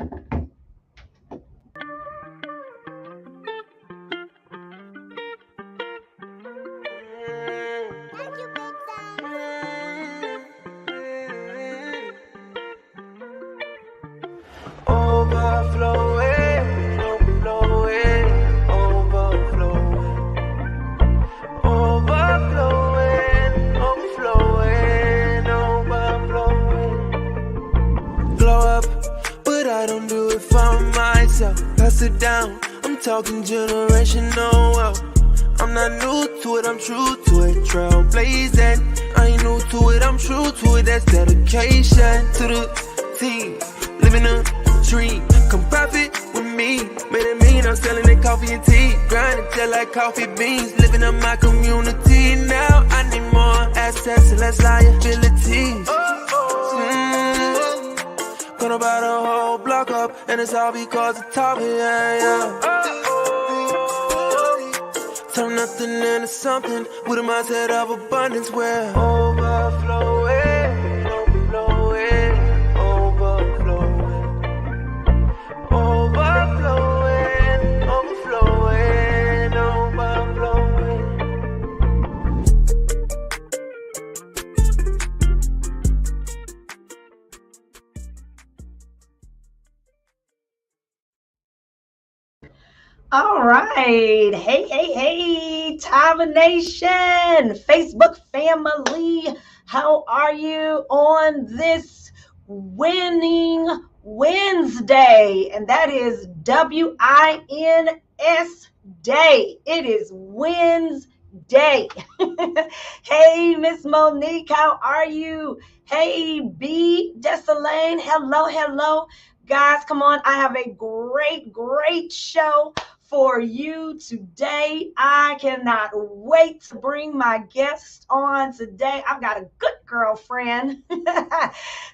Overflowing, overflowing, overflowing, overflowing, overflowing, overflowing. Glow up, but I don't do it for myself. Pass it down, I'm talking generational wealth. I'm not new to it, I'm true to it. Trailblazing, I ain't new to it, I'm true to it. That's dedication to the team. Living a dream, come profit with me. Made it mean I'm selling it coffee and tea. Grinding just like coffee beans. Living up my community. Now I need more assets and less liabilities. Gonna buy the whole block up, and it's all because of top, yeah. Turn nothing into something with a mindset of abundance where overflowing, overflowing, overflowing, overflowing, overflowing, overflowing. All right. Hey, Tava Nation, Facebook family. How are you on this winning Wednesday? And that is WINS Day. It is Wednesday. Hey, Miss Monique, how are you? Hey, B. Desalane, hello. Guys, come on. I have a great show for you today. I cannot wait to bring my guest on today. I've got a good girlfriend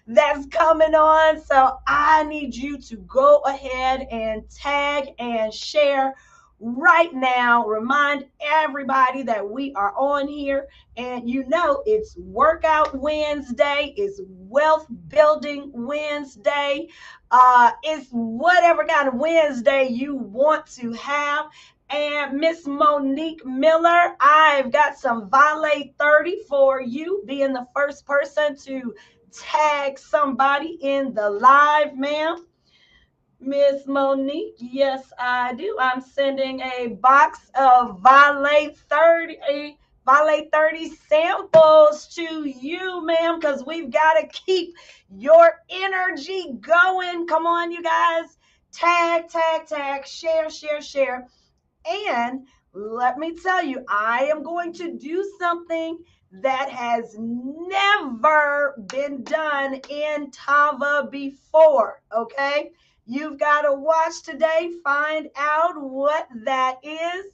that's coming on, so I need you to go ahead and tag and share right now. Remind everybody that we are on here, and you know it's Workout Wednesday, it's Wealth Building Wednesday. It's whatever kind of Wednesday you want to have. And Miss Monique Miller, I've got some Valet 30 for you, being the first person to tag somebody in the live, ma'am. Miss Monique, yes, I do. I'm sending a box of Valet 30 samples to you, ma'am, because we've got to keep your energy going. Come on, you guys. Tag, share. And let me tell you, I am going to do something that has never been done in Tava before, okay? You've got to watch today, find out what that is.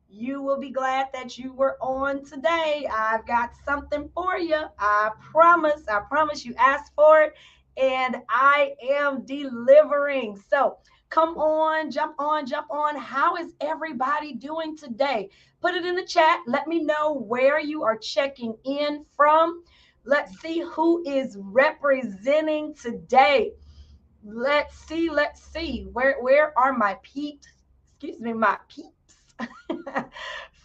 You will be glad that you were on today. I've got something for you. I promise you asked for it, and I am delivering. So come on, jump on. How is everybody doing today? Put it in the chat. Let me know where you are checking in from. Let's see who is representing today. Let's see. Where are my peeps? My peeps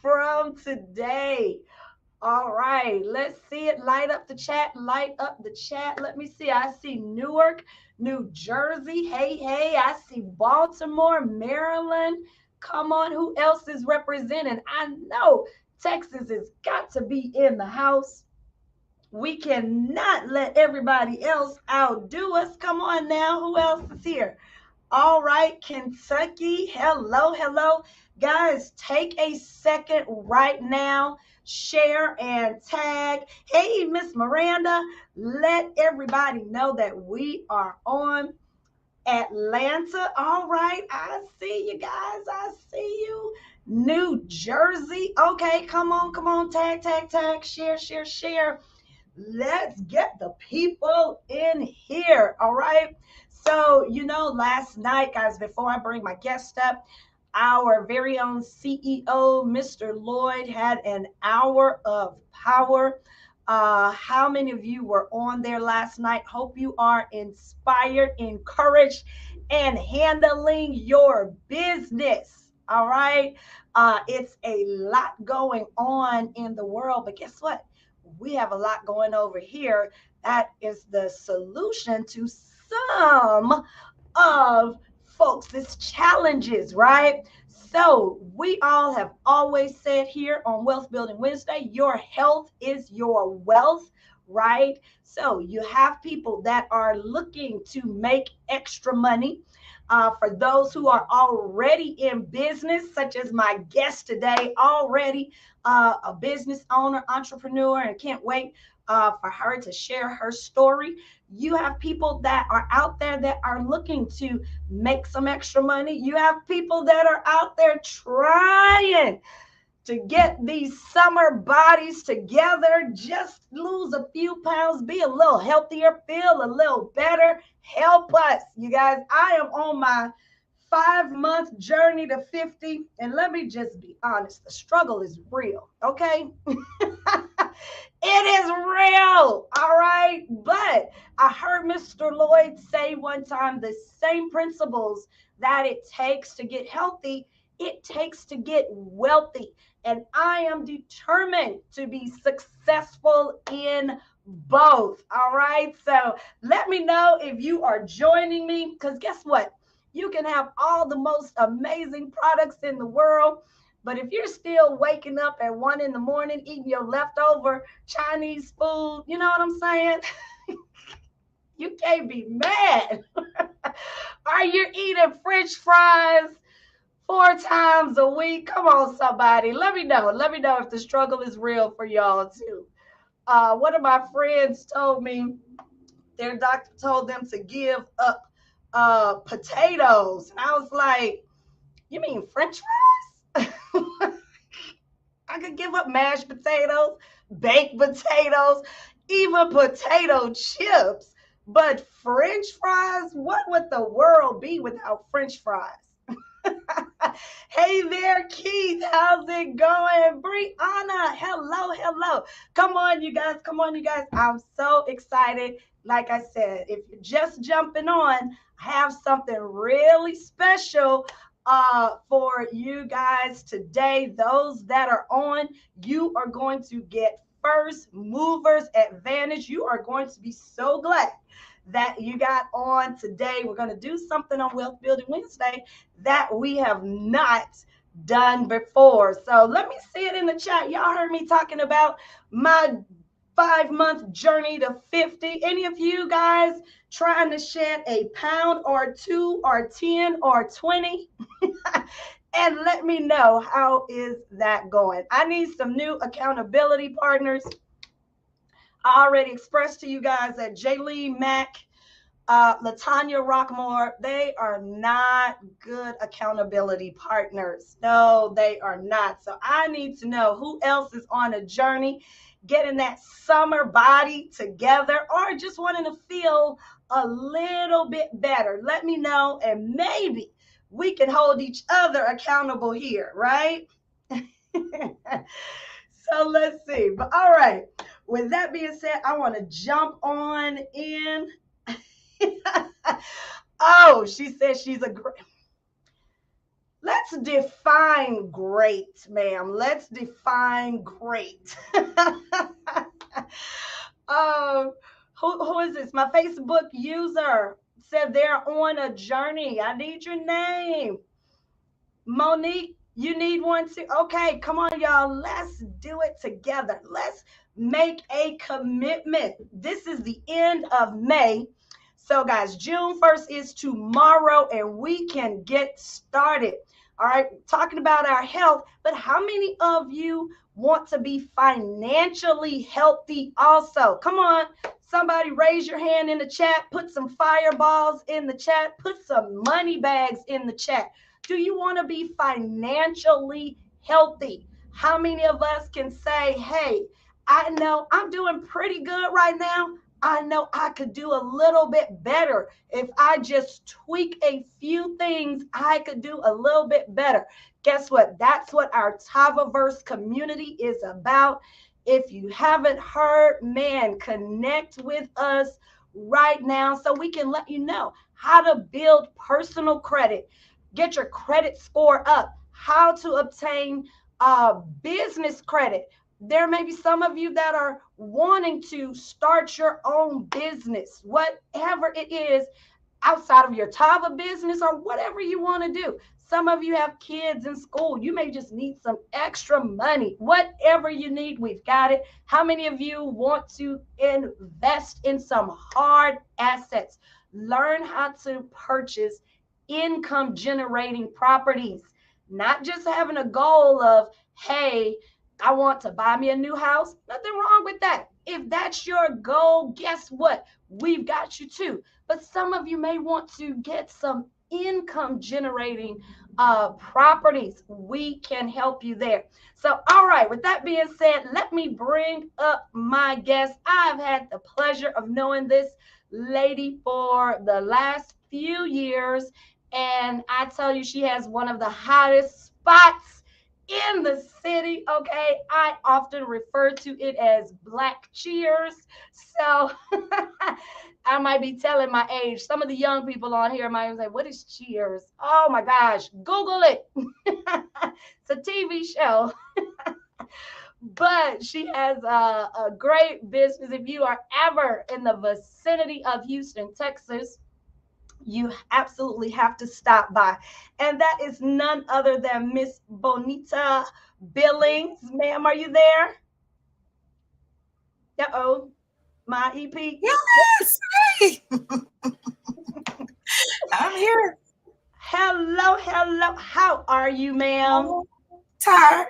from today. All right, let's see it. Light up the chat. Let me see. I see Newark, New Jersey. Hey. I see Baltimore, Maryland. Come on, who else is representing? I know Texas has got to be in the house. We cannot let everybody else outdo us. Come on now, who else is here? All right, Kentucky, hello. Guys, take a second right now, share and tag. Hey, Miss Miranda, let everybody know that we are on Atlanta. All right, I see you guys, I see you. New Jersey, okay, come on, tag, share. Let's get the people in here, all right? So, last night, guys, before I bring my guest up, our very own CEO, Mr. Lloyd, had an hour of power. How many of you were on there last night? Hope you are inspired, encouraged, and handling your business. All right. It's a lot going on in the world, but guess what? We have a lot going over here. That is the solution to some of folks' challenges, right? So we all have always said here on Wealth Building Wednesday, your health is your wealth, right? So you have people that are looking to make extra money. For those who are already in business, such as my guest today, already a business owner, entrepreneur, and can't wait for her to share her story. You have people that are out there that are looking to make some extra money. You have people that are out there trying to get these summer bodies together, just lose a few pounds, be a little healthier, feel a little better. Help us, you guys. I am on my 5-month journey to 50. And let me just be honest, the struggle is real, okay? It is real, all right? But I heard Mr. Lloyd say one time the same principles that it takes to get healthy, it takes to get wealthy. And I am determined to be successful in both, all right? So let me know if you are joining me, because guess what? You can have all the most amazing products in the world. But if you're still waking up at 1 in the morning, eating your leftover Chinese food, you know what I'm saying? You can't be mad. Are you eating French fries 4 times a week? Come on, somebody. Let me know. Let me know if the struggle is real for y'all, too. One of my friends told me their doctor told them to give up potatoes. And I was like, you mean French fries? I could give up mashed potatoes, baked potatoes, even potato chips. But French fries, what would the world be without French fries? Hey there, Keith. How's it going? Brianna, hello, hello. Come on, you guys. Come on, you guys. I'm so excited. Like I said, if you're just jumping on, I have something really special for you guys today. Those that are on, you are going to get first movers advantage. You are going to be so glad that you got on today. We're going to do something on Wealth Building Wednesday that we have not done before. So let me see it in the chat. Y'all heard me talking about my 5-month journey to 50. Any of you guys trying to shed a pound or 2 or 10 or 20? And let me know, how is that going? I need some new accountability partners. I already expressed to you guys that Jaylee Mack, Latanya Rockmore, they are not good accountability partners. No, they are not. So I need to know who else is on a journey, getting that summer body together, or just wanting to feel a little bit better. Let me know, and maybe we can hold each other accountable here, right? So let's see. But all right, with that being said, I want to jump on in. Oh, she says she's a great. Let's define great, ma'am. Let's define great. Who is this? My Facebook user said they're on a journey. I need your name. Monique, you need one too? Okay, come on, y'all. Let's do it together. Let's make a commitment. This is the end of May. So, guys, June 1st is tomorrow, and we can get started. All right, talking about our health, but how many of you want to be financially healthy also? Come on, somebody raise your hand in the chat, put some fireballs in the chat, put some money bags in the chat. Do you want to be financially healthy? How many of us can say, hey, I know I'm doing pretty good right now. I know I could do a little bit better. If I just tweak a few things, I could do a little bit better. Guess what? That's what our Tavaverse community is about. If you haven't heard, man, connect with us right now so we can let you know how to build personal credit, get your credit score up, how to obtain business credit. There may be some of you that are wanting to start your own business, whatever it is, outside of your Tava business or whatever you want to do. Some of you have kids in school. You may just need some extra money. Whatever you need, we've got it. How many of you want to invest in some hard assets? Learn how to purchase income generating properties, not just having a goal of, hey, I want to buy me a new house. Nothing wrong with that. If that's your goal, guess what? We've got you too. But some of you may want to get some income generating properties. We can help you there. So, all right, with that being said, let me bring up my guest. I've had the pleasure of knowing this lady for the last few years, and I tell you, she has one of the hottest spots in the city. Okay, I often refer to it as Black Cheers. So I might be telling my age. Some of the young people on here might say, what is Cheers? Oh my gosh, Google it. It's a TV show. But she has a great business. If you are ever in the vicinity of Houston, Texas, you absolutely have to stop by. And that is none other than Miss Bonita Billings. Ma'am, are you there? Uh-oh, my EP. Yes. Hey. I'm here. Hello, hello. How are you, ma'am? Tired.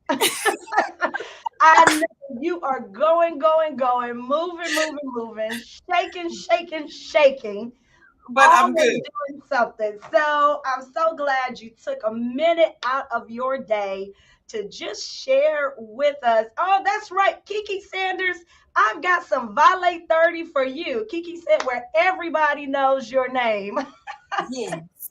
I know you are going, moving, shaking. But I'm Always good. doing something. So I'm so glad you took a minute out of your day to just share with us. Oh, that's right, Kiki Sanders. I've got some Valet 30 for you. Kiki said where everybody knows your name. Yes.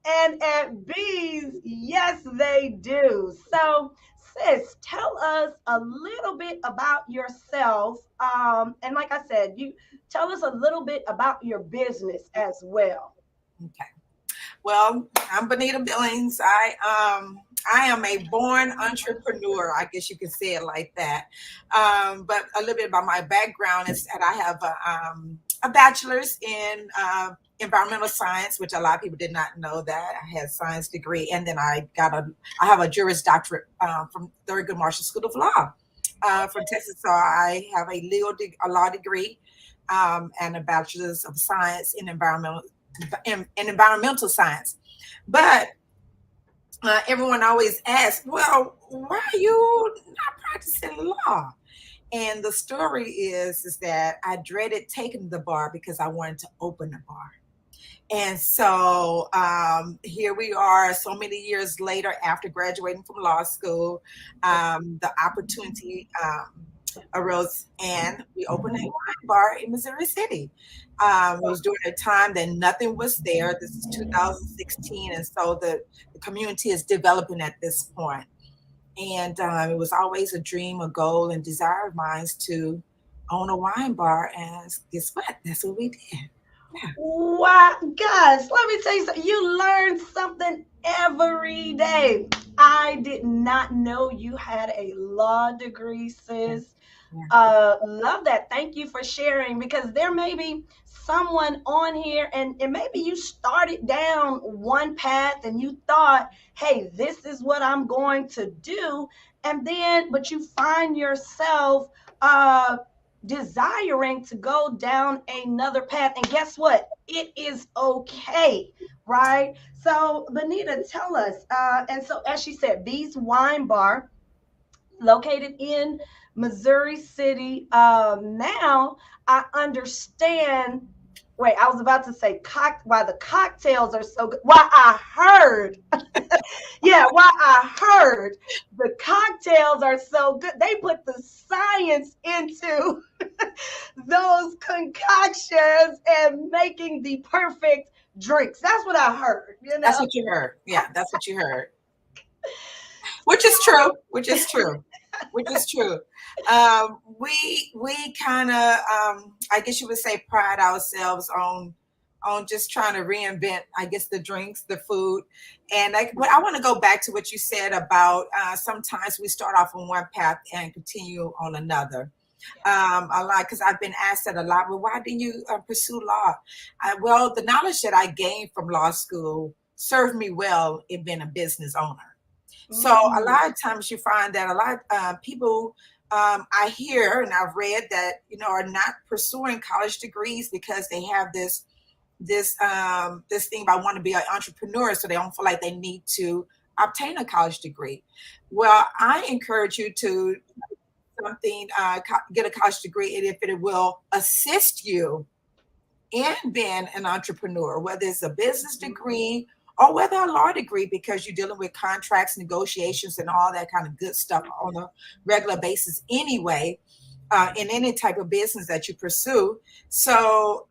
And at Bees, yes, they do. So, sis, tell us a little bit about yourself. And like I said, you tell us a little bit about your business as well. Okay. Well, I'm Bonita Billings. I am a born entrepreneur. I guess you could say it like that. But a little bit about my background is that I have a bachelor's in environmental science, which a lot of people did not know that I had a science degree, and then I have a Juris Doctorate from Thurgood Marshall School of Law from Texas. So I have a law degree and a bachelor's of science in environmental science. But everyone always asks, well, why are you not practicing law? And the story is that I dreaded taking the bar because I wanted to open a bar. And so here we are so many years later after graduating from law school, the opportunity arose and we opened a wine bar in Missouri City. It was during a time that nothing was there. This is 2016. And so the community is developing at this point. And it was always a dream, a goal, and desire of mine to own a wine bar. And guess what? That's what we did. Yeah. Wow, guys, let me tell you something. You learn something every day. I did not know you had a law degree, sis. Love that. Thank you for sharing because there may be someone on here and maybe you started down one path and you thought, hey, this is what I'm going to do. And then, but you find yourself desiring to go down another path. And guess what? It is okay, right? So, Bonita, tell us. And so, as she said, Bees Wine Bar, located in Missouri City. Now I understand. Wait, I was about to say why the cocktails are so good. Why I heard, yeah, why I heard the cocktails are so good. They put the science into those concoctions and making the perfect drinks. That's what I heard. That's what you heard. Yeah, that's what you heard. Which is true. which is true. We kind of, I guess you would say, pride ourselves on just trying to reinvent, I guess, the drinks, the food, and but I want to go back to what you said about sometimes we start off on one path and continue on another. A lot, because I've been asked that a lot. Well, why didn't you pursue law? Well, the knowledge that I gained from law school served me well in being a business owner. So a Mm, lot of times you find that a lot of people I hear and I've read that are not pursuing college degrees because they have this thing about wanting to be an entrepreneur, so they don't feel like they need to obtain a college degree. Well, I encourage you to something, get a college degree, and if it will assist you in being an entrepreneur, whether it's a business degree or whether a law degree, because you're dealing with contracts, negotiations, and all that kind of good stuff on a regular basis anyway, in any type of business that you pursue. So,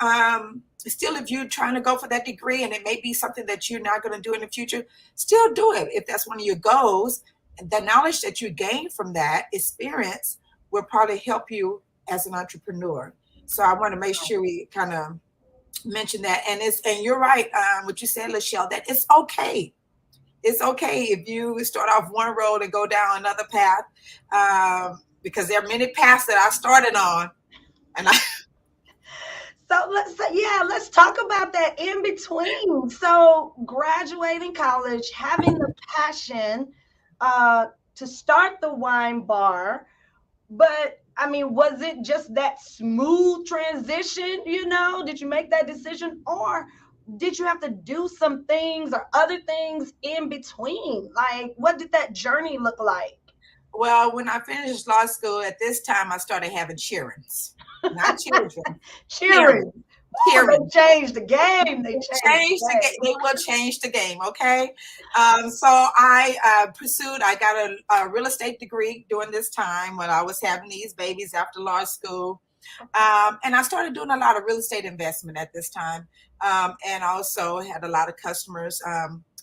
still, if you're trying to go for that degree and it may be something that you're not going to do in the future, still do it. If that's one of your goals, the knowledge that you gain from that experience will probably help you as an entrepreneur. So I want to make sure we kind of mention that. And you're right, what you said, LaChelle, that it's okay. It's okay if you start off one road and go down another path, because there are many paths that I started on, and I So let's talk about that in between. So graduating college, having the passion to start the wine bar, but I mean, was it just that smooth transition? Did you make that decision, or did you have to do some things or other things in between? Like, what did that journey look like? well, when I finished law school, at this time I started having childrens, not children, children, Cheering. Oh, they children. changed the game. They changed Change the the game. game. They will change the game. Okay. So I pursued. I got a real estate degree during this time when I was having these babies after law school, and I started doing a lot of real estate investment at this time, and also had a lot of customers.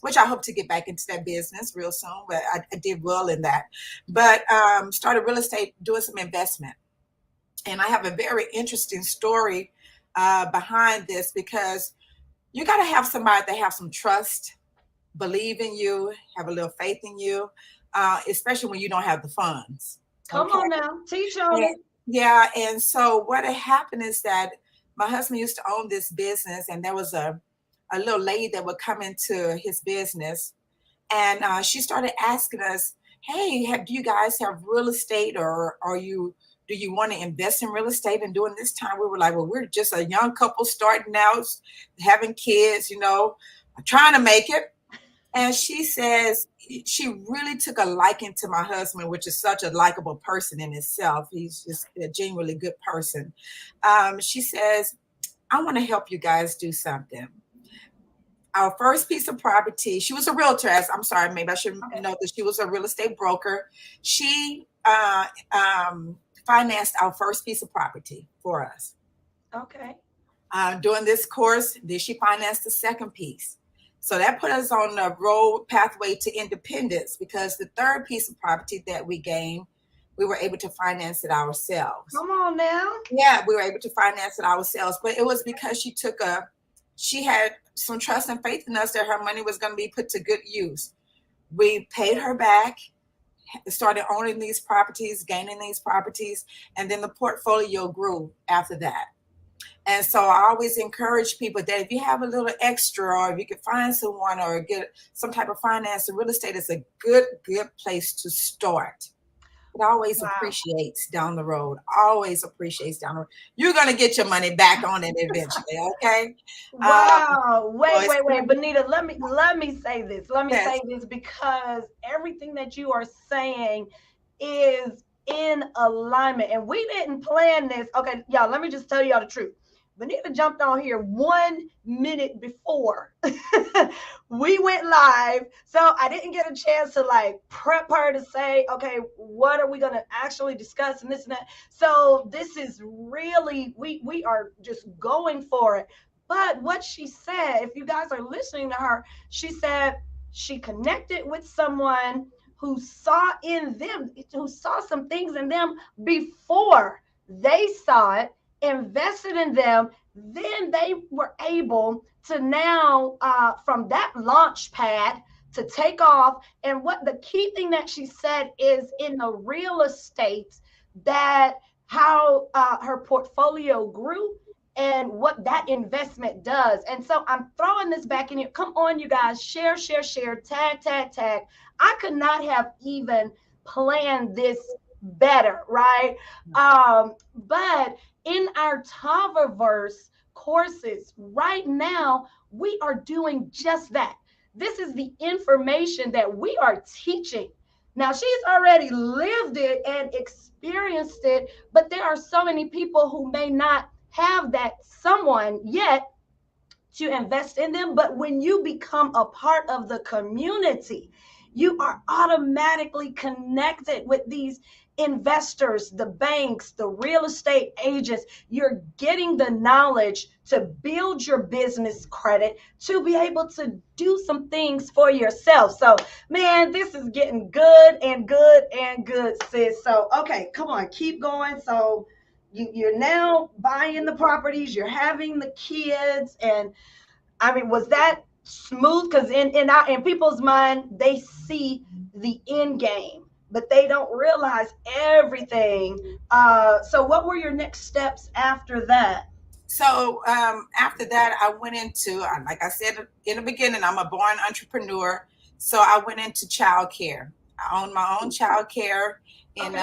Which I hope to get back into that business real soon, but I did well in that. But started real estate, doing some investment, and I have a very interesting story behind this, because you got to have somebody that have some trust, believe in you, have a little faith in you, especially when you don't have the funds. Come Okay. on now, teach on And, it. yeah. And so what had happened is that my husband used to own this business, and there was a little lady that would come into his business, and she started asking us, "Hey, do you guys have real estate, or are you? Do you want to invest in real estate?" And during this time, we were like, "Well, we're just a young couple starting out, having kids, trying to make it." And she says she really took a liking to my husband, which is such a likable person in itself. He's just a genuinely good person. She says, "I want to help you guys do something. Our first piece of property," she was a realtor, as I'm sorry, maybe I should Okay. know that she was a real estate broker. She financed our first piece of property for us. Okay. During this course, then she financed the second piece. So that put us on the road pathway to independence, because the third piece of property that we gained, we were able to finance it ourselves. Come on now. Yeah, we were able to finance it ourselves, but it was because she had some trust and faith in us that her money was going to be put to good use. We paid her back, started owning these properties, gaining these properties, and then the portfolio grew after that. And so I always encourage people that if you have a little extra, or if you can find someone or get some type of finance, real estate is a good place to start. It always Wow. appreciates down the road. Always appreciates down the road. You're gonna get your money back on it eventually, okay? Wow. So Wait, it's wait, wait. Bonita, let me say this. Let me yes, say this because everything that you are saying is in alignment. And we didn't plan this. Okay, y'all, let me just tell y'all the truth. Bonita jumped on here 1 minute before we went live. So I didn't get a chance to like prep her to say, okay, what are we gonna actually discuss and this and that. So this is really we are just going for it. But what she said, if you guys are listening to her, she said she connected with someone who saw in them, who saw some things in them before they saw it, invested in them, then they were able to now, from that launch pad, to take off. And what the key thing that she said is in the real estate, that how her portfolio grew and what that investment does. And so I'm throwing this back in here. Come on, you guys, share, share, share, tag, tag, tag. I could not have even planned this better, right? But in our Tavaverse courses right now, we are doing just that. This is the information that we are teaching. Now, she's already lived it and experienced it, but there are so many people who may not have that someone yet to invest in them. But when you become a part of the community, you are automatically connected with these investors, the banks, the real estate agents. You're getting the knowledge to build your business credit, to be able to do some things for yourself. So, man, this is getting good and good and good, sis. So, okay, come on, keep going. So, you're now buying the properties, you're having the kids, and I mean, was that smooth? Because in people's mind, they see the end game, but they don't realize everything. So, what were your next steps after that? So after that, I went into, like I said in the beginning, I'm a born entrepreneur. So I went into childcare. I own my own childcare in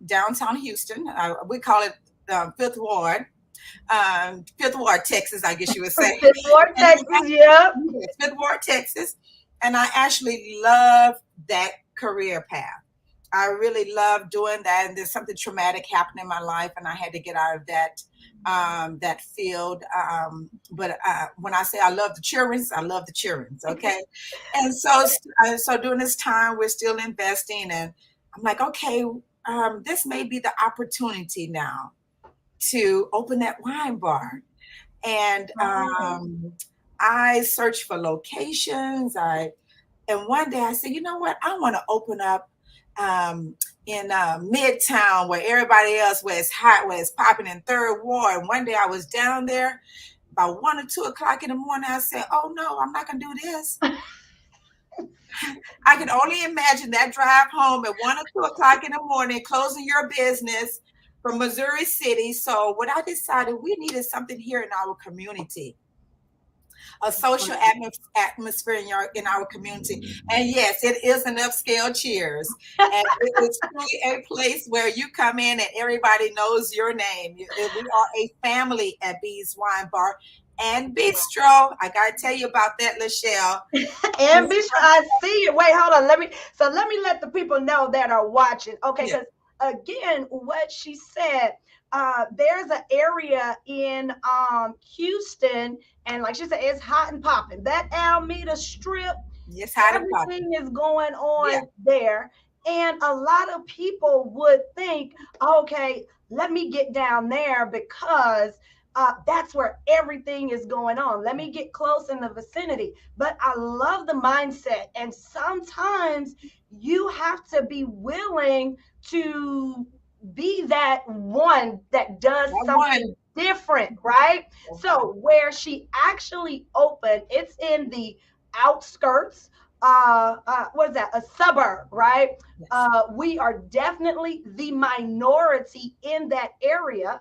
downtown Houston. We call it Fifth Ward. Fifth Ward, Texas, I guess you would say. Fifth Ward, Texas, yeah. Fifth Ward, Texas. And I actually love that career path. I really love doing that. And there's something traumatic happened in my life, and I had to get out of that field. But when I say I love the children, I love the children. Okay. And so during this time, we're still investing, and I'm like, okay, this may be the opportunity now to open that wine bar. And I searched for locations. And one day I said, you know what? I want to open up in Midtown, where everybody else, where it's hot, where it's popping, in Third Ward. And one day I was down there about 1 or 2 o'clock in the morning. I said, oh no, I'm not gonna do this. I can only imagine that drive home at 1 or 2 o'clock in the morning, closing your business from Missouri City. So what I decided, we needed something here in our community, a social atmosphere in our community. And yes, it is an upscale Cheers. And it is truly a place where you come in and everybody knows your name. We are a family at B's Wine Bar and Bistro. I got to tell you about that, LaChelle. And Bistro, I see it. Wait, hold on. Let me let the people know that are watching. Okay, because again, what she said, there's an area in Houston, and like she said, it's hot and popping. That Alameda Strip, yes, hot and popping. Everything is going on there. And a lot of people would think, okay, let me get down there because that's where everything is going on. Let me get close in the vicinity. But I love the mindset. And sometimes you have to be willing to be that one that does something different, right? So where she actually opened, it's in the outskirts. What is that? A suburb, right? Yes. We are definitely the minority in that area,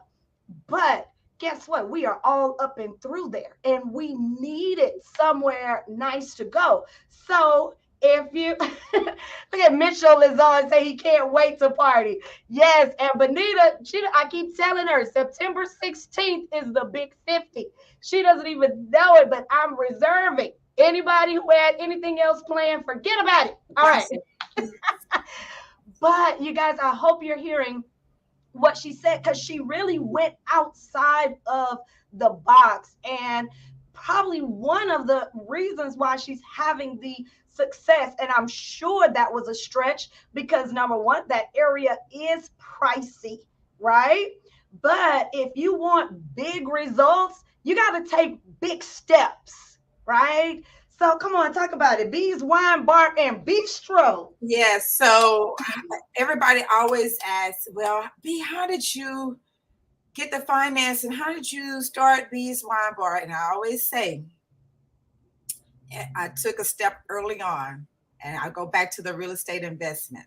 but guess what? We are all up and through there, and we needed somewhere nice to go. So if you look at Mitchell is on, say he can't wait to party. Yes, and Bonita, I keep telling her September 16th is the big 50. She doesn't even know it, but I'm reserving. Anybody who had anything else planned, forget about it. All right. But you guys, I hope you're hearing what she said, because she really went outside of the box. And probably one of the reasons why she's having the success, and I'm sure that was a stretch, because number one, that area is pricey, right? But if you want big results, you got to take big steps, right? So come on, talk about it. Bees Wine Bar and Bistro. Yes. So everybody always asks, well, B, how did you get the financing? How did you start Bees Wine Bar? And I always say, I took a step early on, and I go back to the real estate investment.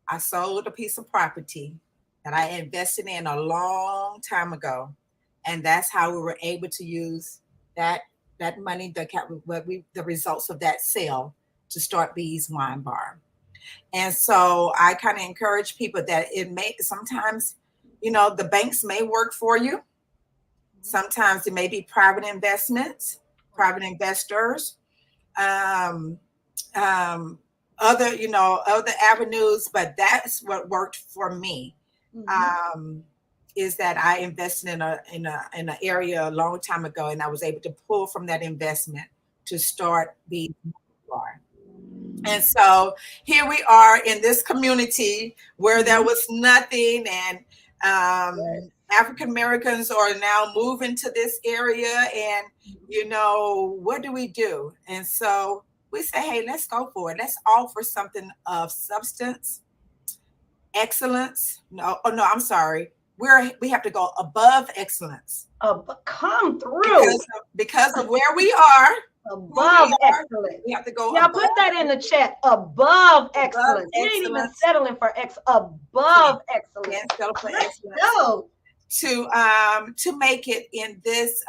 I sold a piece of property that I invested in a long time ago, and that's how we were able to use that money, the results of that sale, to start Bees Wine Bar. And so I kind of encourage people that it may sometimes, the banks may work for you. Sometimes it may be private investments, private investors, um, other avenues, but that's what worked for me. Is that I invested in an area a long time ago, and I was able to pull from that investment to start the bar. And so here we are in this community where there was nothing, and African Americans are now moving to this area, and what do we do? And so we say, hey, let's go for it. Let's offer something of substance, excellence. No, oh no, I'm sorry. We have to go above excellence. Come through because of where we are. Above excellence. We have to go. Now put that in the chat. Above excellence. You ain't even settling for above excellence. Can't settle for excellence. To make it in this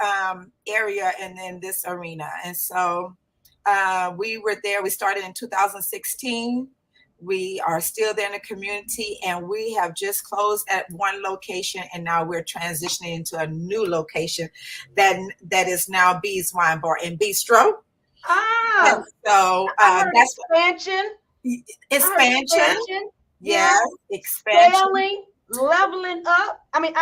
area and in this arena. And so we were there. We started in 2016. We are still there in the community, and we have just closed at one location, and now we're transitioning into a new location that is now Bees Wine Bar and Bistro. Ah, and so that's expansion. Expansion. Yes, expansion. Scaling, leveling up. I mean,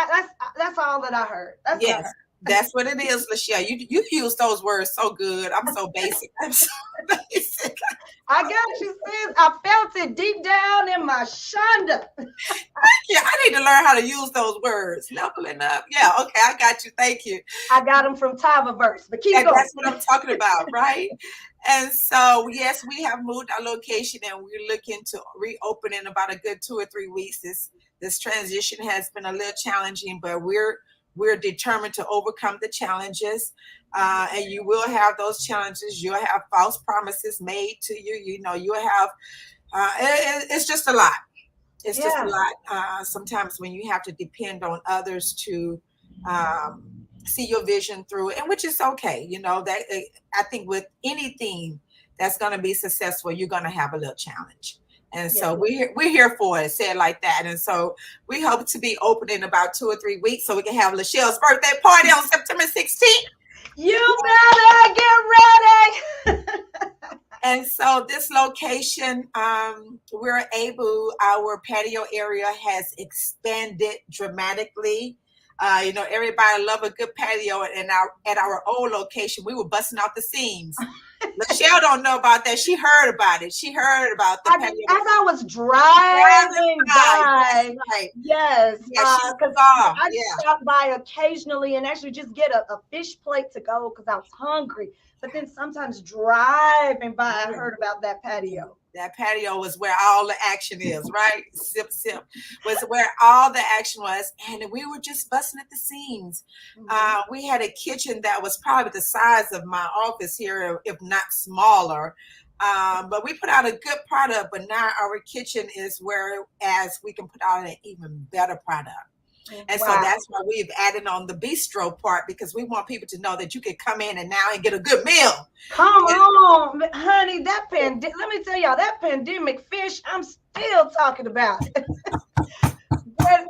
that's all that I heard. That's yes. What I heard. That's what it is, LaChelle. You use those words so good. I'm so basic. I got you, sis. I felt it deep down in my shonda. Yeah, I need to learn how to use those words. Leveling up. Yeah, okay, I got you. Thank you. I got them from Tyververse, but keep going. That's what I'm talking about, right? And so, yes, we have moved our location, and we're looking to reopen in about a good 2 or 3 weeks. This transition has been a little challenging, but we're determined to overcome the challenges, and you will have those challenges. You'll have false promises made to you. You'll have, it's just a lot. It's just a lot. Sometimes when you have to depend on others to see your vision through, and which is okay. That I think with anything that's going to be successful, you're going to have a little challenge. And so we're here for it, say it like that. And so we hope to be open in about 2 or 3 weeks so we can have LaChelle's birthday party on September 16th. You better get ready. And so this location, our patio area has expanded dramatically. Everybody love a good patio, and at our old location, we were busting out the seams. LaChelle don't know about that. She heard about it. She heard about the patio. As I was driving by. Right. Yes. Because I stop by occasionally and actually just get a fish plate to go because I was hungry. But then sometimes driving by, I heard about that patio. That patio was where all the action is, right? Sip, sip was where all the action was. And we were just busting at the seams. Mm-hmm. We had a kitchen that was probably the size of my office here, if not smaller. But we put out a good product, but now our kitchen is whereas we can put out an even better product. And so that's why we've added on the bistro part, because we want people to know that you can come in and get a good meal. Come on, honey. Let me tell y'all, that pandemic fish, I'm still talking about it.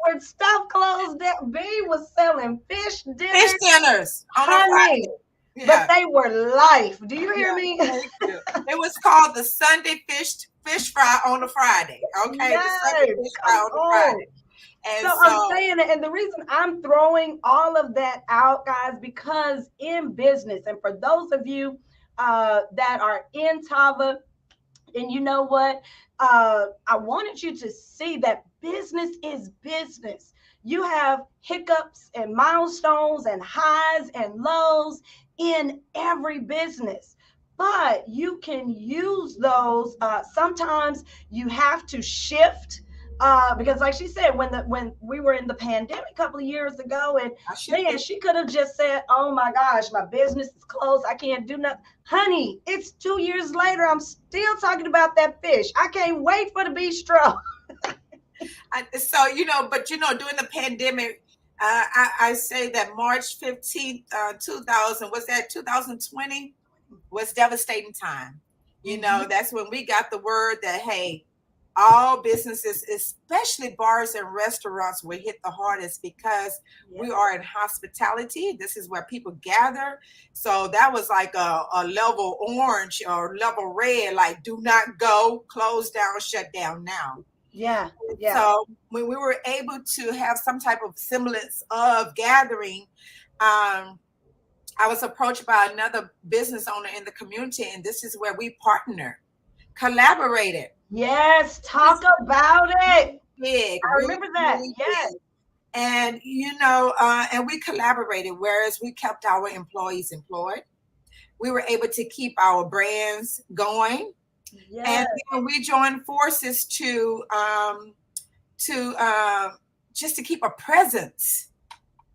when stuff closed, that B was selling fish dinners on a Friday. Yeah. But they were life. Do you hear me? It was called the Sunday fish fry on a Friday. Okay, yes. The Sunday fish fry on a Friday. So I'm saying it, and the reason I'm throwing all of that out, guys, because in business, and for those of you that are in Tava, and you know what, I wanted you to see that business is business. You have hiccups and milestones and highs and lows in every business. but you can use those. Sometimes you have to shift, because like she said, when we were in the pandemic a couple of years ago, and I man, shifted. she could have just said, oh my gosh, my business is closed, I can't do nothing. Honey, it's 2 years later, I'm still talking about that fish. I can't wait for the bistro. So, but during the pandemic, I say that March 15th, 2000, was that 2020, was devastating time. That's when we got the word that, hey, all businesses, especially bars and restaurants, were hit the hardest because we are in hospitality. This is where people gather. So that was like a level orange or level red, like do not go, close down, shut down now. Yeah, yeah. So when we were able to have some type of semblance of gathering, I was approached by another business owner in the community, and this is where we partnered, collaborated. Yes, talk about it. Big, I really, remember that. really Yes. big. And and we collaborated, whereas we kept our employees employed. We were able to keep our brands going. Yes. And then we joined forces to just to keep a presence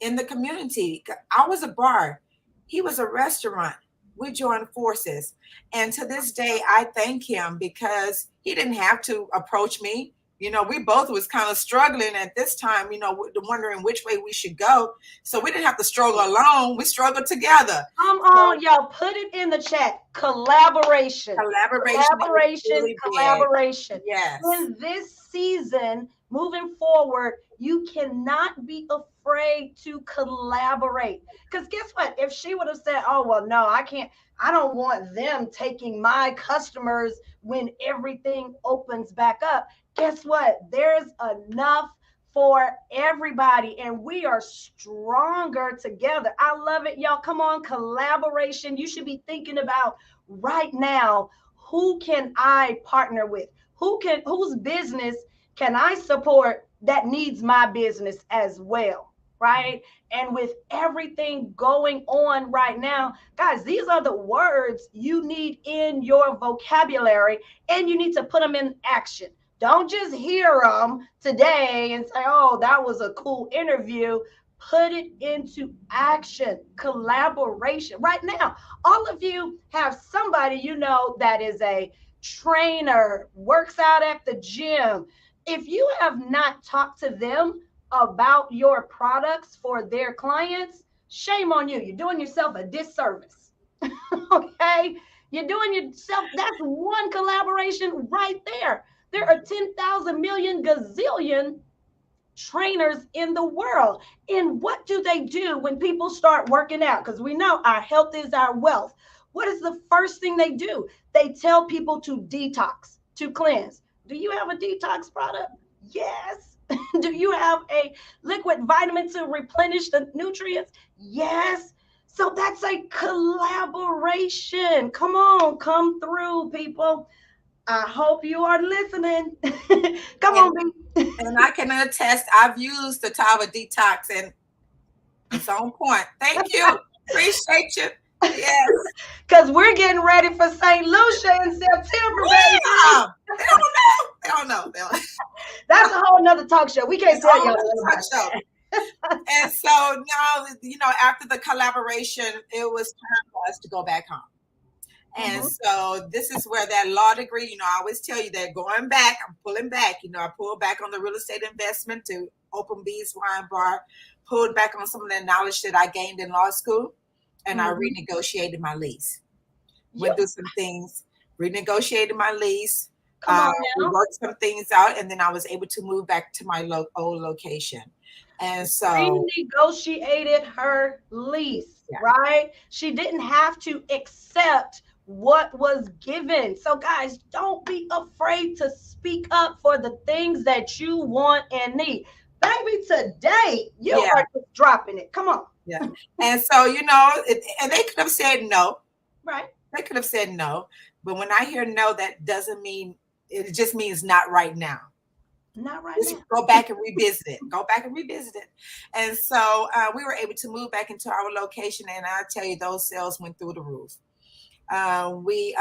in the community. I was a bar, he was a restaurant. We joined forces, and to this day, I thank him because he didn't have to approach me. We both was kind of struggling at this time, wondering which way we should go. So we didn't have to struggle alone. We struggled together. Come on, y'all. Put it in the chat. Collaboration. Collaboration. Really collaboration. big. Yes. In this season, moving forward, you cannot be afraid to collaborate. Because guess what? If she would have said, oh, well, no, I can't, I don't want them taking my customers when everything opens back up. Guess what? There's enough for everybody, and we are stronger together. I love it, y'all. Come on, collaboration. You should be thinking about right now, who can I partner with? Whose business can I support that needs my business as well, right? And with everything going on right now, guys, these are the words you need in your vocabulary, and you need to put them in action. Don't just hear them today and say, oh, that was a cool interview. Put it into action. Collaboration. Right now, all of you have somebody that is a trainer, works out at the gym. If you have not talked to them about your products for their clients, shame on you. You're doing yourself a disservice. Okay? You're doing yourself, that's one collaboration right there. There are 10,000 million gazillion trainers in the world. And what do they do when people start working out? Because we know our health is our wealth. What is the first thing they do? They tell people to detox, to cleanse. Do you have a detox product? Yes. Do you have a liquid vitamin to replenish the nutrients? Yes. So that's a collaboration. Come on, come through, people. I hope you are listening. Come on, baby. And I can attest, I've used the Tower Detox, and it's on point. Thank you. Appreciate you. Yes. Because we're getting ready for St. Lucia in September, baby. They don't know. That's a whole nother talk show. We can't tell y'all talk show. And so now, after the collaboration, it was time for us to go back home. And so this is where that law degree, I always tell you that going back, I'm pulling back. I pulled back on the real estate investment to open B's Wine Bar, pulled back on some of the knowledge that I gained in law school, and I renegotiated my lease. Went through some things, renegotiated my lease. We worked some things out, and then I was able to move back to my old location. And so renegotiated her lease, right? She didn't have to accept what was given. So guys, don't be afraid to speak up for the things that you want and need. Baby, today you are just dropping it. Come on. Yeah. And so, and they could have said no. Right. They could have said no. But when I hear no, that doesn't mean, it just means not right now. Not right Just now. Go back and revisit it. Go back and revisit it. And so we were able to move back into our location. And I tell you, those sales went through the roof. We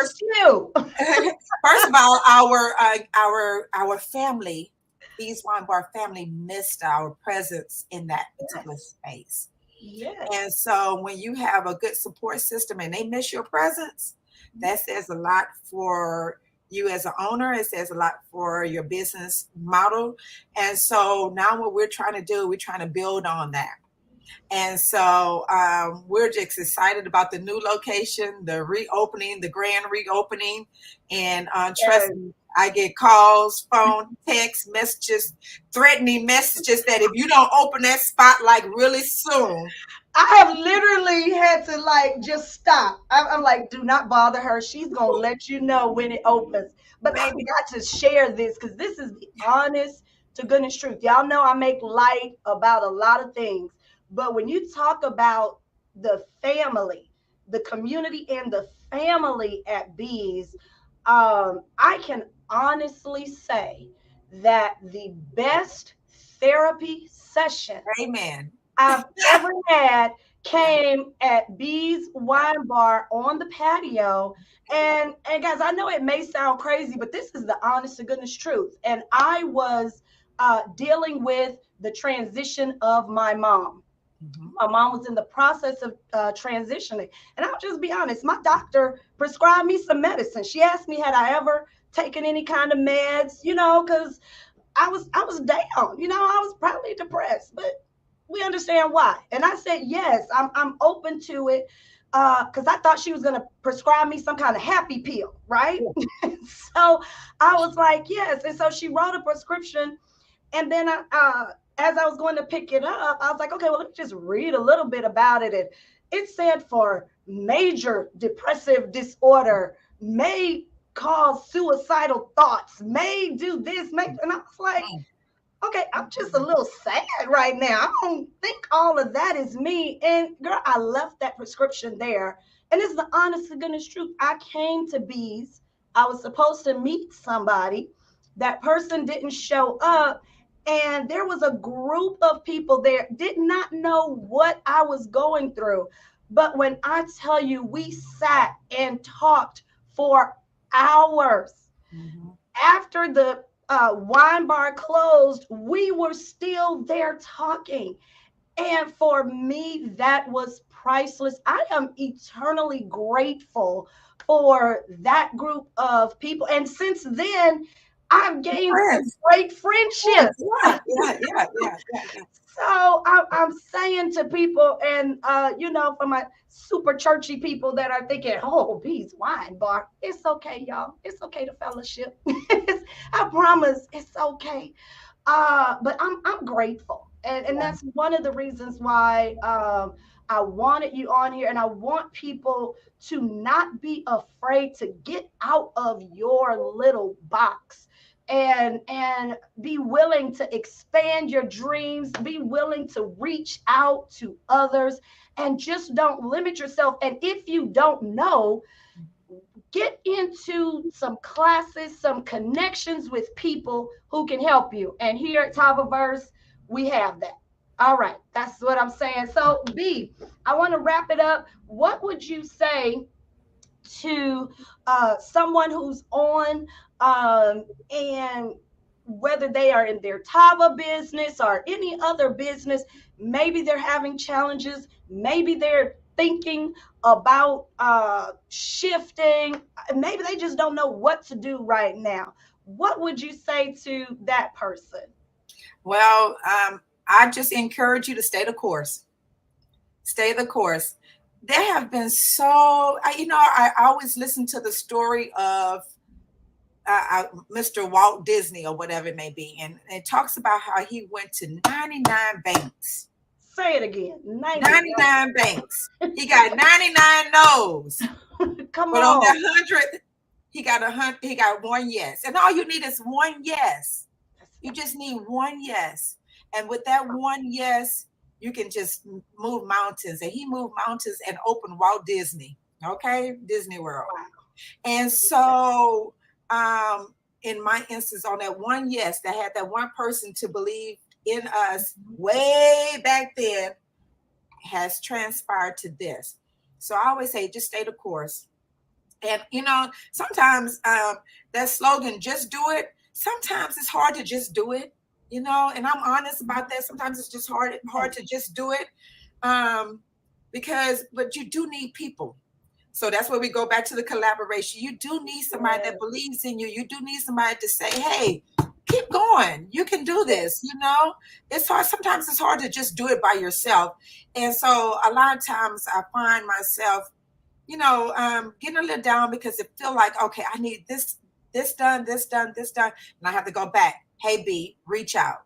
missed you. First of all, our family, Bees Wine Bar family, missed our presence in that particular Yes. space. Yes. And so when you have a good support system and they miss your presence, that says a lot for you as an owner. It says a lot for your business model. And so now what we're trying to do, we're trying to build on that. And so we're just excited about the new location, the reopening, the grand reopening. And trust Yes. me, I get calls, phone, text messages, threatening messages that if you don't open that spot like really soon, I have literally had to like just stop. I'm like, do not bother her. She's gonna let you know when it opens. But I've baby, got to share this because this is the honest to goodness truth. Y'all know I make light about a lot of things, but when you talk about the family, the community, and the family at Bees, I can honestly say that the best therapy session amen. I've ever had Yeah, came at B's yeah, Wine Bar on the patio. And guys, I know it may sound crazy, but this is the honest to goodness truth. And I was dealing with the transition of my mom. mhm. My mom was in the process of transitioning. And I'll just be honest, my doctor prescribed me some medicine. She asked me, had I ever taken any kind of meds, because I was down, I was probably depressed, but we understand why. And I said, yes, I'm open to it. Because I thought she was gonna prescribe me some kind of happy pill, right? So I was like, yes. And so she wrote a prescription, and then as I was going to pick it up, I was like, okay, well, let me just read a little bit about it. And it said for major depressive disorder, may cause suicidal thoughts, may do this, may, and I was like, okay, I'm just a little sad right now. I don't think all of that is me. And girl, I left that prescription there. And it's the honest to goodness truth. I came to Bees. I was supposed to meet somebody. That person didn't show up. And there was a group of people there, did not know what I was going through. But when I tell you, we sat and talked for hours Mhm. after the wine bar closed, we were still there talking. And for me, that was priceless. I am eternally grateful for that group of people. And since then, I've gained some Friends. great Friends. friendships. Yeah, yeah, yeah, yeah, yeah, yeah. So I'm saying to people, and for my super churchy people that are thinking, "Oh, Bees Wine Bar," it's okay, y'all. It's okay to fellowship. I promise, it's okay. But I'm grateful, and Yeah. that's one of the reasons why I wanted you on here, and I want people to not be afraid to get out of your little box and be willing to expand your dreams, be willing to reach out to others, and just don't limit yourself. And if you don't know, get into some classes, some connections with people who can help you. And here at Top of Verse, we have that. All right, that's what I'm saying. So, B, I want to wrap it up. What would you say to someone who's on and whether they are in their Tava business or any other business, maybe they're having challenges, maybe they're thinking about shifting, maybe they just don't know what to do right now. What would you say to that person? Well, I just encourage you to stay the course. Stay the course. There have been I always listen to the story of Mr. Walt Disney or whatever it may be, and it talks about how he went to 99 banks. Say it again. 99. 99 banks. He got 99 no's, Come but on on. that 100, he got one yes. And all you need is one yes. You just need one yes. And with that one yes, you can just move mountains. And he moved mountains and opened Walt Disney. Okay, Disney World. Wow. And so, in my instance, on that one yes, that had that one person to believe in us way back then, has transpired to this. So I always say, just stay the course. And sometimes that slogan, just do it. Sometimes it's hard to just do it, and I'm honest about that. Sometimes it's just hard to just do it. Um, but you do need people. So that's where we go back to the collaboration. You do need somebody that believes in you. You do need somebody to say, hey, keep going. You can do this. It's hard. Sometimes it's hard to just do it by yourself. And so a lot of times I find myself, getting a little down because it feel like, okay, I need this done, this done, this done. And I have to go back. Hey, B, reach out.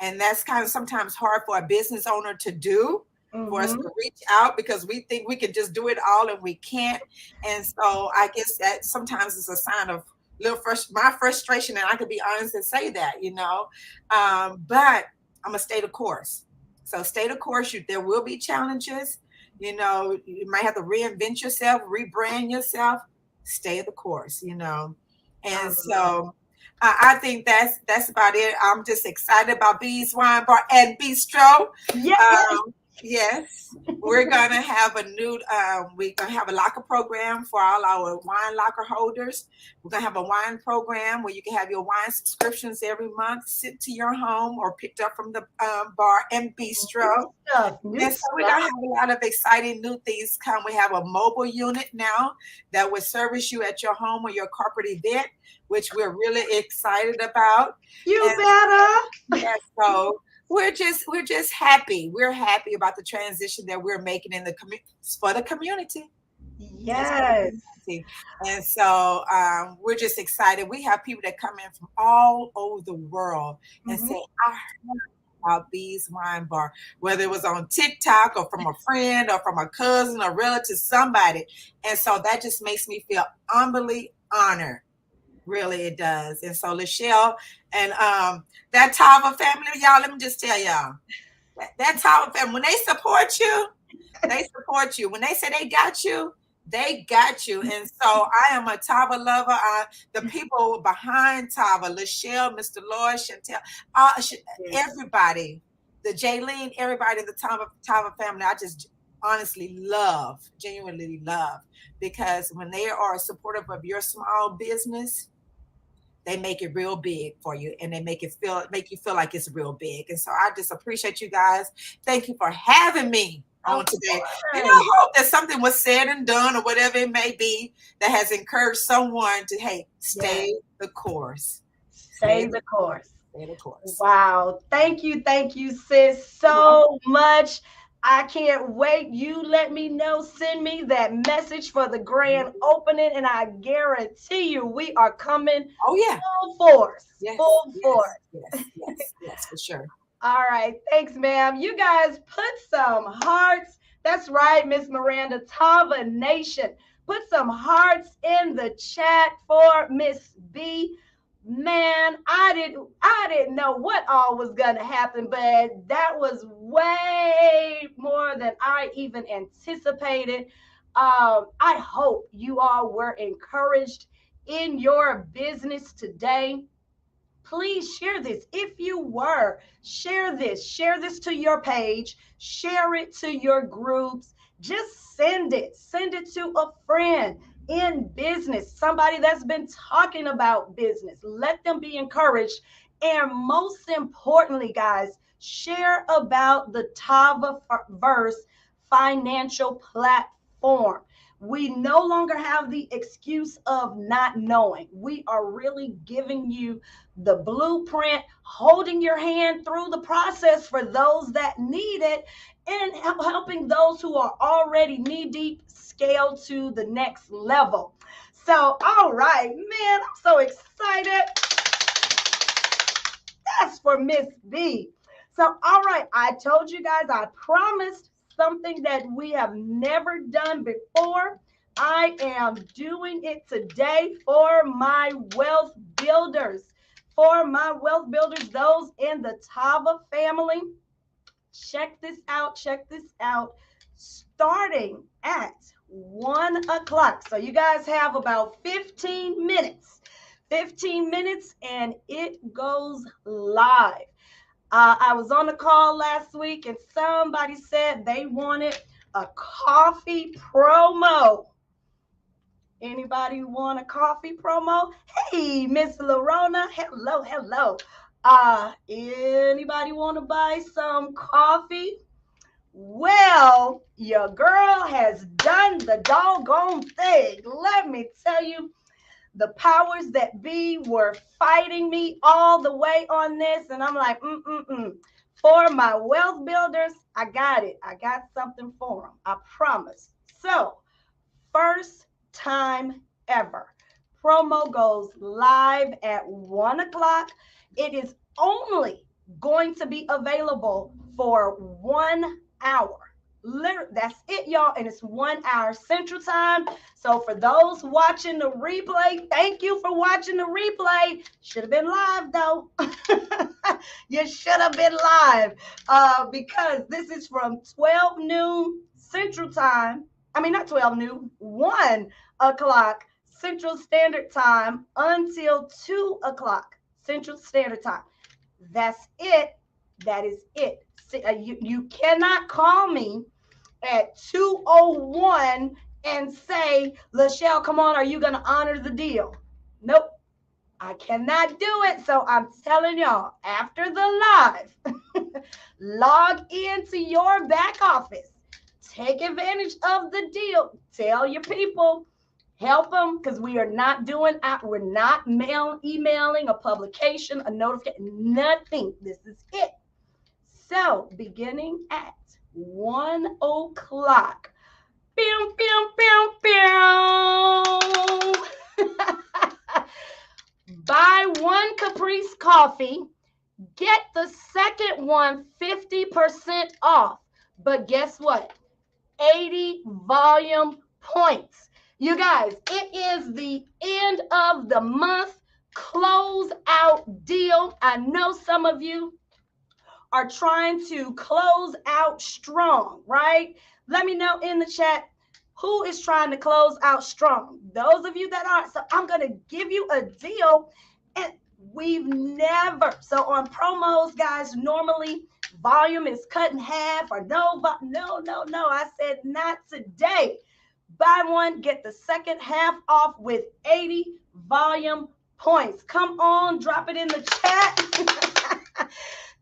And that's kind of sometimes hard for a business owner to do, for us to reach out, because we think we can just do it all and we can't. And so I guess that sometimes is a sign of my frustration, and I could be honest and say that, but I'm gonna stay the course. So stay the course. There will be challenges. You might have to reinvent yourself, rebrand yourself. Stay the course. And so I think that's about it. I'm just excited about Bees Wine Bar and Bistro. Yes, we're gonna have we're gonna have a locker program for all our wine locker holders. We're gonna have a wine program where you can have your wine subscriptions every month sent to your home or picked up from the bar and bistro. And so we're gonna have a lot of exciting new things come. We have a mobile unit now that will service you at your home or your corporate event, which we're really excited about. Better. Yeah, so we're just happy. We're happy about the transition that we're making in for the community. Yes. And so we're just excited. We have people that come in from all over the world and say, I heard about Bees Wine Bar, whether it was on TikTok or from a friend or from a cousin or relative, somebody. And so that just makes me feel humbly honored. Really, it does. And so LaChelle and that Tava family, y'all, let me just tell y'all, that Tava family, when they support you, they support you. When they say they got you, they got you. And so I am a Tava lover. The people behind Tava, LaChelle, Mr. Lloyd, Chantel, everybody, the Jaylene, everybody in the Tava family, I just honestly genuinely love, because when they are supportive of your small business, they make it real big for you, and they make you feel like it's real big. And so I just appreciate you guys. Thank you for having me on today. And I hope that something was said and done, or whatever it may be, that has encouraged someone to, hey, stay the course. Stay the course. Stay the course. Wow. Thank you, sis, so much. I can't wait. You let me know. Send me that message for the grand opening, and I guarantee you we are coming. Oh, yeah. Full force. Yes, full force. Yes, for sure. All right. Thanks, ma'am. You guys put some hearts. That's right, Miss Miranda. Tava Nation. Put some hearts in the chat for Miss B. Man, I didn't know what all was gonna happen, but that was way more than I even anticipated. I hope you all were encouraged in your business today. Please share this. If you were, share this to your page, share it to your groups. Just send it to a friend in business, somebody that's been talking about business. Let them be encouraged. And most importantly, guys, share about the Tavaverse financial platform. We no longer have the excuse of not knowing. We are really giving you the blueprint, holding your hand through the process for those that need it, and helping those who are already knee deep scale to the next level. So, all right, man, I'm so excited. That's for Miss B. So, all right, I told you guys, I promised something that we have never done before. I am doing it today for my wealth builders. For my wealth builders, those in the Tava family. Check this out. Starting at 1 o'clock. So you guys have about 15 minutes. 15 minutes and it goes live. I was on the call last week and somebody said they wanted a coffee promo. Anybody want a coffee promo? Hey, Miss Lorona. Hello, hello. Anybody want to buy some coffee? Well, your girl has done the doggone thing. Let me tell you, the powers that be were fighting me all the way on this. And I'm like, For my wealth builders, I got it. I got something for them. I promise. So, first time ever. Promo goes live at 1 o'clock. It is only going to be available for 1 hour. Literally, that's it, y'all. And it's 1 hour Central Time. So for those watching the replay, thank you for watching the replay. Should have been live, though. You should have been live because this is from 12 noon Central Time. I mean, not 12 noon, 1 o'clock Central Standard Time until 2 o'clock Central Standard Time. That's it. That is it. You cannot call me at 2:01 and say, LaChelle, come on, are you going to honor the deal? Nope. I cannot do it. So I'm telling y'all, after the live, log into your back office. Take advantage of the deal. Tell your people. Help them, because we are not doing, we're not emailing a publication, a notification, nothing. This is it. So beginning at 1 o'clock, buy one Caprice coffee, get the second one 50% off. But guess what? 80 volume points. You guys, it is the end of the month close out deal. I know some of you are trying to close out strong, right? Let me know in the chat who is trying to close out strong. Those of you that aren't. So I'm going to give you a deal, and we've never. So on promos, guys, normally volume is cut in half or no. I said not today. Buy one, get the second half off with 80 volume points. Come on, drop it in the chat.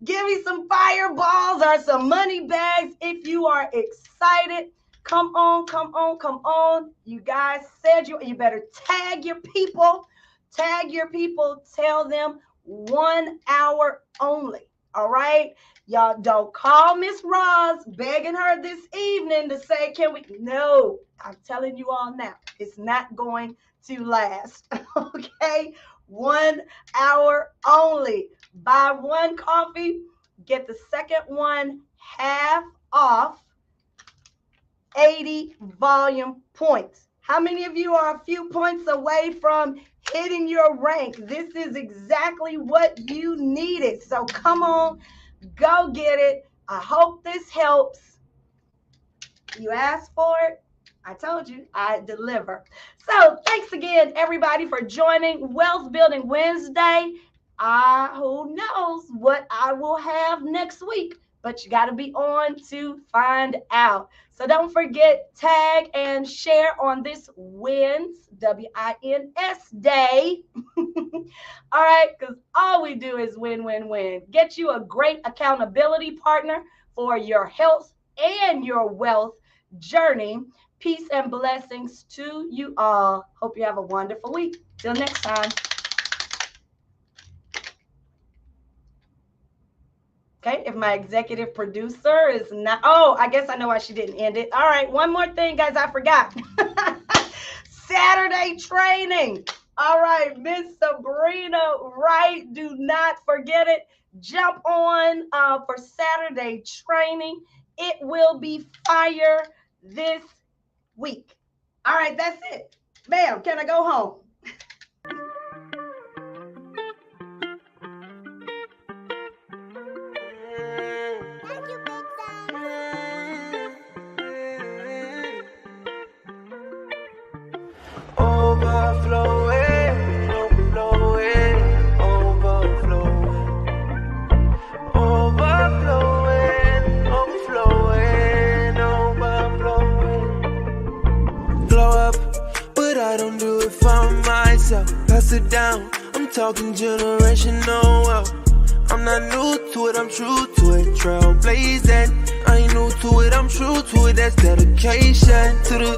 Give me some fireballs or some money bags if you are excited. Come on, come on, come on. You guys said you better tag your people. Tag your people. Tell them 1 hour only. All right? Y'all don't call Miss Roz begging her this evening to say, can we? No, I'm telling you all now, it's not going to last. Okay? 1 hour only. Buy one coffee, get the second one half off, 80 volume points. How many of you are a few points away from hitting your rank? This is exactly what you needed. So come on, go get it. I hope this helps. You asked for it. I told you I deliver. So thanks again, everybody, for joining Wealth Building Wednesday. Who knows what I will have next week, but you got to be on to find out. So don't forget, tag and share on this wins, W-I-N-S day. All right, because all we do is win, win, win. Get you a great accountability partner for your health and your wealth journey. Peace and blessings to you all. Hope you have a wonderful week. Till next time. Okay, if my executive producer is not, I guess I know why she didn't end it. All right, one more thing, guys, I forgot. Saturday training. All right, Miss Sabrina Wright, do not forget it. Jump on for Saturday training. It will be fire this week. All right, that's it. Bam, can I go home? Overflowing, overflowing, overflowing, overflowing, overflowing, overflowing. pass it down. I'm talking generational wealth. I'm not new to it, I'm true to it. Trailblazing, I ain't new to it, I'm true to it. That's dedication to the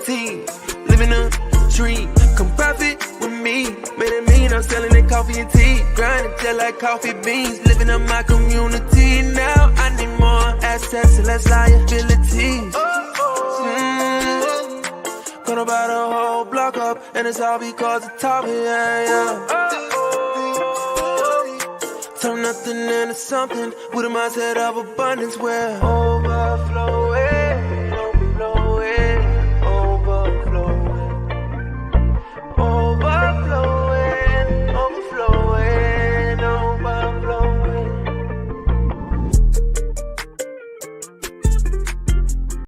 team. Living a dream, come profit with me. Made it mean I'm selling that coffee and tea. Grinding just like coffee beans. Living up my community. Now I need more assets and less liabilities. Gonna buy the whole block up, and it's all because of Tommy, yeah. Turn nothing into something with a mindset of abundance where